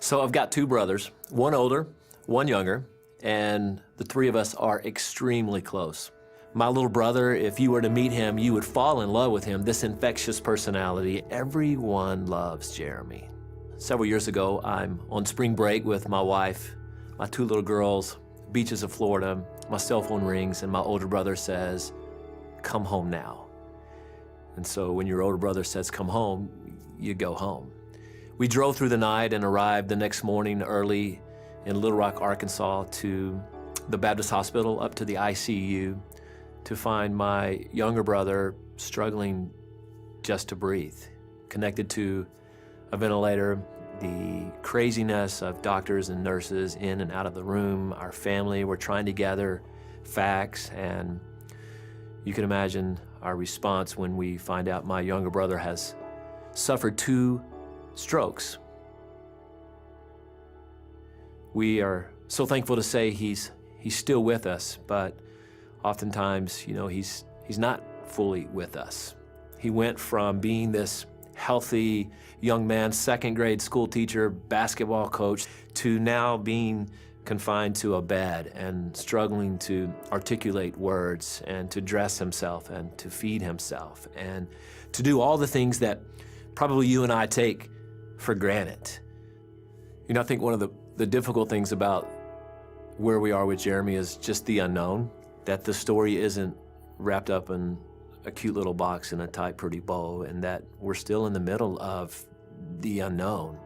So I've got two brothers, one older, one younger, and the three of us are extremely close. My little brother, if you were to meet him, you would fall in love with him, this infectious personality. Everyone loves Jeremy. Several years ago, I'm on spring break with my wife, my two little girls, beaches of Florida. My cell phone rings and my older brother says, "Come home now." And so when your older brother says, "Come home," you go home. We drove through the night and arrived the next morning early in Little Rock, Arkansas, to the Baptist Hospital, up to the ICU, to find my younger brother struggling just to breathe, connected to a ventilator, the craziness of doctors and nurses in and out of the room. Our family were trying to gather facts, and you can imagine our response when we find out my younger brother has suffered 2 strokes. We are so thankful to say he's still with us, but oftentimes, he's not fully with us. He went from being this healthy young man, second grade school teacher, basketball coach, to now being confined to a bed and struggling to articulate words and to dress himself and to feed himself and to do all the things that probably you and I take for granted. I think one of the difficult things about where we are with Jeremy is just the unknown, that the story isn't wrapped up in a cute little box in a tight, pretty bow, and that we're still in the middle of the unknown,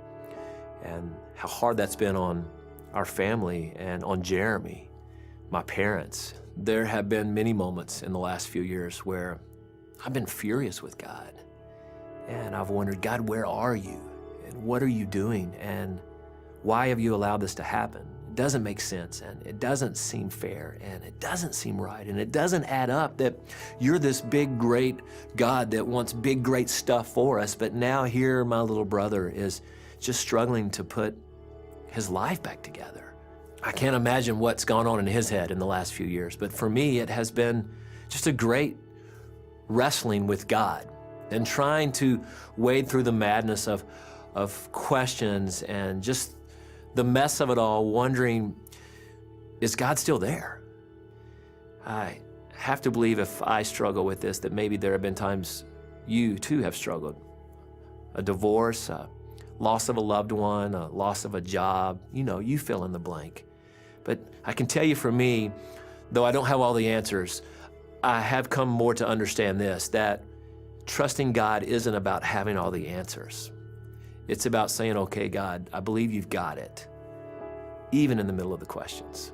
and how hard that's been on our family and on Jeremy, my parents. There have been many moments in the last few years where I've been furious with God, and I've wondered, God, where are you? And what are you doing? And why have you allowed this to happen? It doesn't make sense, and it doesn't seem fair, and it doesn't seem right, and it doesn't add up that you're this big, great God that wants big, great stuff for us, but now here my little brother is just struggling to put his life back together. I can't imagine what's gone on in his head in the last few years, but for me, it has been just a great wrestling with God and trying to wade through the madness of questions and just the mess of it all, wondering, is God still there? I have to believe if I struggle with this, that maybe there have been times you too have struggled. A divorce, a loss of a loved one, a loss of a job, you fill in the blank. But I can tell you for me, though I don't have all the answers, I have come more to understand this, that trusting God isn't about having all the answers. It's about saying, okay, God, I believe you've got it, even in the middle of the questions.